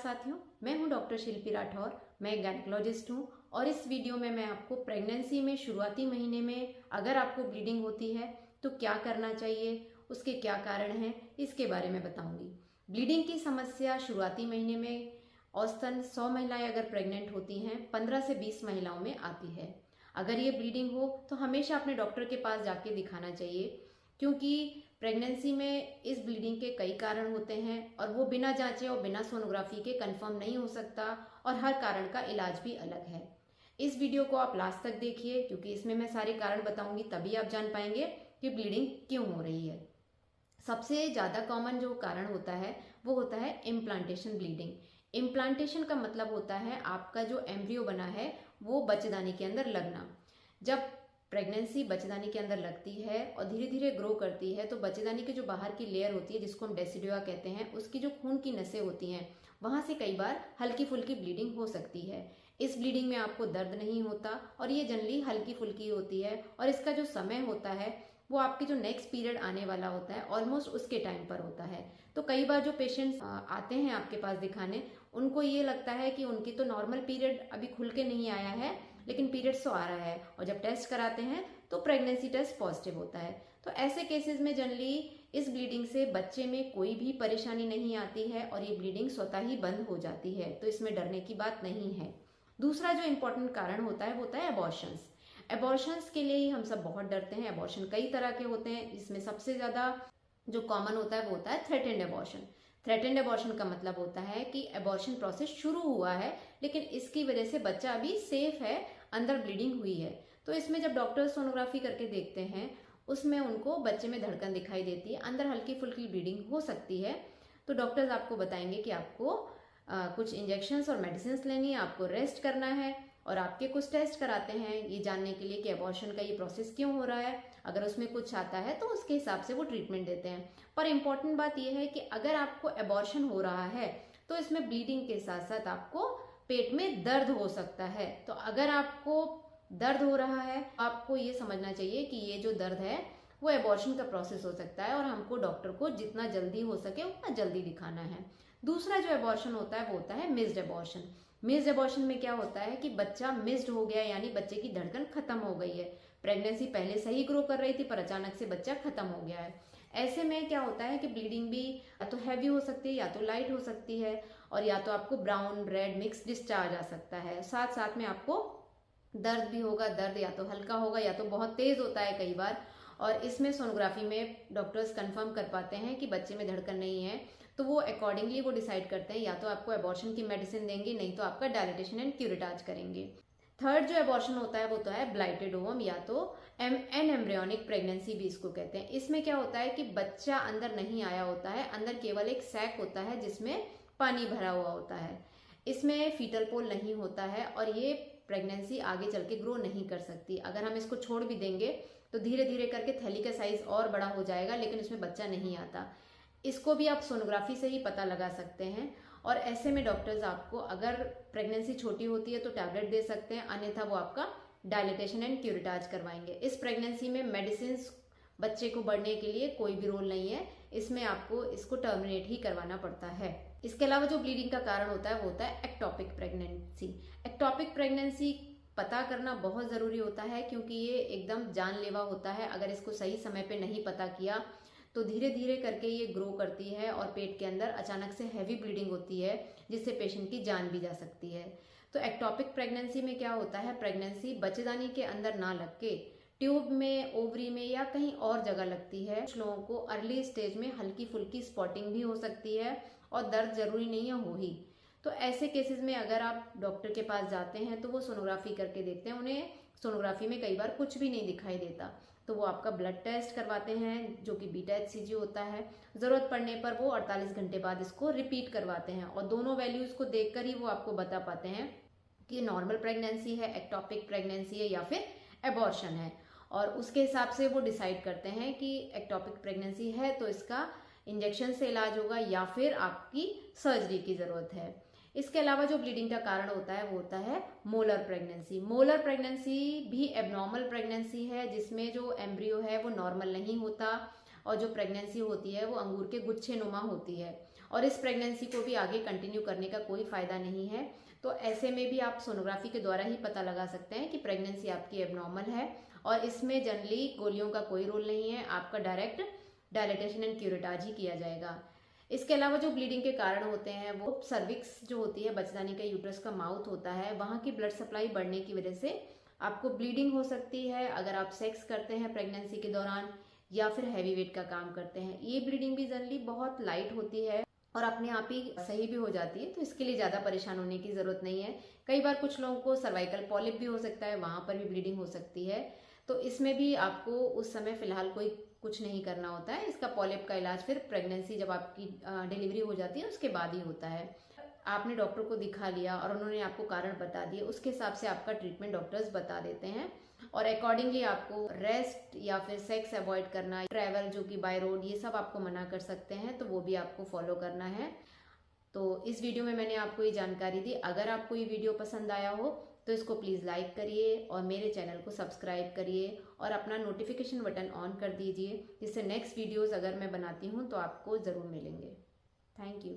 साथियों, मैं हूं डॉक्टर शिल्पी राठौर। मैं गायनेकोलॉजिस्ट हूं और इस वीडियो में मैं आपको प्रेगनेंसी में शुरुआती महीने में अगर आपको ब्लीडिंग होती है तो क्या करना चाहिए, उसके क्या कारण हैं, इसके बारे में बताऊंगी। ब्लीडिंग की समस्या शुरुआती महीने में औसतन 100 महिलाएं अगर प्रेग्नेंट होती हैं 15 से 20 महिलाओं में आती है। अगर ये ब्लीडिंग हो तो हमेशा अपने डॉक्टर के पास जाके दिखाना चाहिए, क्योंकि प्रेगनेंसी में इस ब्लीडिंग के कई कारण होते हैं और वो बिना जांचे और बिना सोनोग्राफी के कंफर्म नहीं हो सकता और हर कारण का इलाज भी अलग है। इस वीडियो को आप लास्ट तक देखिए, क्योंकि इसमें मैं सारे कारण बताऊंगी, तभी आप जान पाएंगे कि ब्लीडिंग क्यों हो रही है। सबसे ज़्यादा कॉमन जो कारण होता है वो होता है इम्प्लांटेशन ब्लीडिंग। इम्प्लांटेशन का मतलब होता है आपका जो एम्ब्रियो बना है वो बच्चेदानी के अंदर लगना। जब प्रेगनेंसी बच्चेदानी के अंदर लगती है और धीरे धीरे ग्रो करती है तो बच्चेदानी की जो बाहर की लेयर होती है, जिसको हम डेसिडुआ कहते हैं, उसकी जो खून की नसें होती हैं वहां से कई बार हल्की फुल्की ब्लीडिंग हो सकती है। इस ब्लीडिंग में आपको दर्द नहीं होता और ये जनरली हल्की फुल्की होती है और इसका जो समय होता है वो आपके जो नेक्स्ट पीरियड आने वाला होता है ऑलमोस्ट उसके टाइम पर होता है। तो कई बार जो पेशेंट्स आते हैं आपके पास दिखाने, उनको ये लगता है कि उनकी तो नॉर्मल पीरियड अभी खुल के नहीं आया है, लेकिन पीरियड्स तो आ रहा है, और जब टेस्ट कराते हैं तो प्रेगनेंसी टेस्ट पॉजिटिव होता है। तो ऐसे केसेस में जनरली इस ब्लीडिंग से बच्चे में कोई भी परेशानी नहीं आती है और ये ब्लीडिंग स्वतः ही बंद हो जाती है, तो इसमें डरने की बात नहीं है। दूसरा जो इम्पोर्टेंट कारण होता है वो होता है अबॉर्शंस। अबॉर्शंस के लिए ही हम सब बहुत डरते हैं। अबॉर्शन कई तरह के होते हैं, इसमें सबसे ज्यादा जो कॉमन होता है वो होता है थ्रेटेंड अबॉर्शन। थ्रेटेंड अबॉर्शन का मतलब होता है कि अबॉर्शन प्रोसेस शुरू हुआ है लेकिन इसकी वजह से बच्चा अभी सेफ है, अंदर ब्लीडिंग हुई है। तो इसमें जब डॉक्टर सोनोग्राफी करके देखते हैं उसमें उनको बच्चे में धड़कन दिखाई देती है, अंदर हल्की फुल्की ब्लीडिंग हो सकती है। तो डॉक्टर्स आपको बताएंगे कि आपको कुछ इंजेक्शंस और मेडिसिन लेनी है, आपको रेस्ट करना है और आपके कुछ टेस्ट कराते हैं ये जानने के लिए कि अबॉर्शन का ये प्रोसेस क्यों हो रहा है। अगर उसमें कुछ आता है तो उसके हिसाब से वो ट्रीटमेंट देते हैं। पर इम्पॉर्टेंट बात यह है कि अगर आपको अबॉर्शन हो रहा है तो इसमें ब्लीडिंग के साथ साथ आपको पेट में दर्द हो सकता है। तो अगर आपको दर्द हो रहा है आपको ये समझना चाहिए कि ये जो दर्द है वो अबॉर्शन का प्रोसेस हो सकता है और हमको डॉक्टर को जितना जल्दी हो सके उतना जल्दी दिखाना है। दूसरा जो अबॉर्शन होता है वो होता है मिस्ड अबॉर्शन। मिस्ड अबॉर्शन में क्या होता है कि बच्चा मिस्ड हो गया, यानी बच्चे की धड़कन खत्म हो गई है। प्रेगनेंसी पहले सही ग्रो कर रही थी पर अचानक से बच्चा खत्म हो गया है। ऐसे में क्या होता है कि ब्लीडिंग भी या तो हैवी हो सकती है या तो लाइट हो सकती है, और या तो आपको ब्राउन रेड मिक्स डिस्चार्ज आ सकता है। साथ साथ में आपको दर्द भी होगा, दर्द या तो हल्का होगा या तो बहुत तेज होता है कई बार। और इसमें सोनोग्राफी में डॉक्टर्स कंफर्म कर पाते हैं कि बच्चे में धड़कन नहीं है, तो वो अकॉर्डिंगली वो डिसाइड करते हैं या तो आपको अबॉर्शन की मेडिसिन देंगे, नहीं तो आपका डायलिटेशन एंड क्यूरेटाज करेंगे। थर्ड जो अबॉर्शन होता है वो तो है ब्लाइटेड ओवम या तो एन एम्ब्रियोनिक प्रेगनेंसी भी इसको कहते हैं। इसमें क्या होता है कि बच्चा अंदर नहीं आया होता है, अंदर केवल एक सैक होता है जिसमें पानी भरा हुआ होता है। इसमें फीटल पोल नहीं होता है और ये प्रेगनेंसी आगे चल के ग्रो नहीं कर सकती। अगर हम इसको छोड़ भी देंगे तो धीरे धीरे करके थैली का साइज और बड़ा हो जाएगा, लेकिन उसमें बच्चा नहीं आता। इसको भी आप सोनोग्राफी से ही पता लगा सकते हैं। और ऐसे में डॉक्टर्स आपको अगर प्रेगनेंसी छोटी होती है तो टैबलेट दे सकते हैं, अन्यथा वो आपका डायलिटेशन एंड क्यूरेटाज करवाएंगे। इस प्रेगनेंसी में मेडिसिन बच्चे को बढ़ने के लिए कोई भी रोल नहीं है, इसमें आपको इसको टर्मिनेट ही करवाना पड़ता है। इसके अलावा जो ब्लीडिंग का कारण होता है वो होता है एक्टोपिक प्रेगनेंसी। एक्टोपिक प्रेगनेंसी पता करना बहुत जरूरी होता है क्योंकि ये एकदम जानलेवा होता है। अगर इसको सही समय पे नहीं पता किया तो धीरे धीरे करके ये ग्रो करती है और पेट के अंदर अचानक से हैवी ब्लीडिंग होती है जिससे पेशेंट की जान भी जा सकती है। तो एक्टोपिक प्रेगनेंसी में क्या होता है, प्रेगनेंसी बच्चेदानी के अंदर ना लग के ट्यूब में, ओवरी में या कहीं और जगह लगती है। कुछ लोगों को अर्ली स्टेज में हल्की फुल्की स्पॉटिंग भी हो सकती है और दर्द जरूरी नहीं है हो ही। तो ऐसे केसेस में अगर आप डॉक्टर के पास जाते हैं तो वो सोनोग्राफी करके देखते हैं। उन्हें सोनोग्राफी में कई बार कुछ भी नहीं दिखाई देता तो वो आपका ब्लड टेस्ट करवाते हैं जो कि बीटा HCG होता है। जरूरत पड़ने पर वो 48 घंटे बाद इसको रिपीट करवाते हैं और दोनों वैल्यूज को देखकर ही वो आपको बता पाते हैं कि नॉर्मल प्रेगनेंसी है, एक्टोपिक प्रेगनेंसी है या फिर अबॉर्शन है। और उसके हिसाब से वो डिसाइड करते हैं कि एक्टोपिक प्रेगनेंसी है तो इसका इंजेक्शन से इलाज होगा या फिर आपकी सर्जरी की जरूरत है। इसके अलावा जो ब्लीडिंग का कारण होता है वो होता है मोलर प्रेगनेंसी। मोलर प्रेगनेंसी भी एबनॉर्मल प्रेगनेंसी है जिसमें जो एम्ब्रियो है वो नॉर्मल नहीं होता और जो प्रेगनेंसी होती है वो अंगूर के गुच्छे नुमा होती है और इस प्रेगनेंसी को भी आगे कंटिन्यू करने का कोई फ़ायदा नहीं है। तो ऐसे में भी आप सोनोग्राफी के द्वारा ही पता लगा सकते हैं कि प्रेगनेंसी आपकी एबनॉर्मल है, और इसमें जनरली गोलियों का कोई रोल नहीं है, आपका डायरेक्ट डायलिटेशन एंड क्यूरेटाज ही किया जाएगा। इसके अलावा जो ब्लीडिंग के कारण होते हैं वो सर्विक्स जो होती है, बच्चेदानी का यूट्रस का माउथ होता है, वहाँ की ब्लड सप्लाई बढ़ने की वजह से आपको ब्लीडिंग हो सकती है अगर आप सेक्स करते हैं प्रेगनेंसी के दौरान या फिर हैवी वेट का काम करते हैं। ये ब्लीडिंग भी जनरली बहुत लाइट होती है और अपने आप ही सही भी हो जाती है, तो इसके लिए ज़्यादा परेशान होने की ज़रूरत नहीं है। कई बार कुछ लोगों को सर्वाइकल पॉलिप भी हो सकता है, वहाँ पर भी ब्लीडिंग हो सकती है, तो इसमें भी आपको उस समय फ़िलहाल कोई कुछ नहीं करना होता है। इसका पॉलिप का इलाज फिर प्रेगनेंसी जब आपकी डिलीवरी हो जाती है उसके बाद ही होता है। आपने डॉक्टर को दिखा लिया और उन्होंने आपको कारण बता दिए, उसके हिसाब से आपका ट्रीटमेंट डॉक्टर्स बता देते हैं और अकॉर्डिंगली आपको रेस्ट या फिर सेक्स अवॉइड करना, ट्रैवल जो कि बाय रोड, ये सब आपको मना कर सकते हैं, तो वो भी आपको फॉलो करना है। तो इस वीडियो में मैंने आपको ये जानकारी दी। अगर आपको ये वीडियो पसंद आया हो तो इसको प्लीज़ लाइक करिए और मेरे चैनल को सब्सक्राइब करिए और अपना नोटिफिकेशन बटन ऑन कर दीजिए, जिससे नेक्स्ट वीडियोज़ अगर मैं बनाती हूँ तो आपको ज़रूर मिलेंगे। Thank you.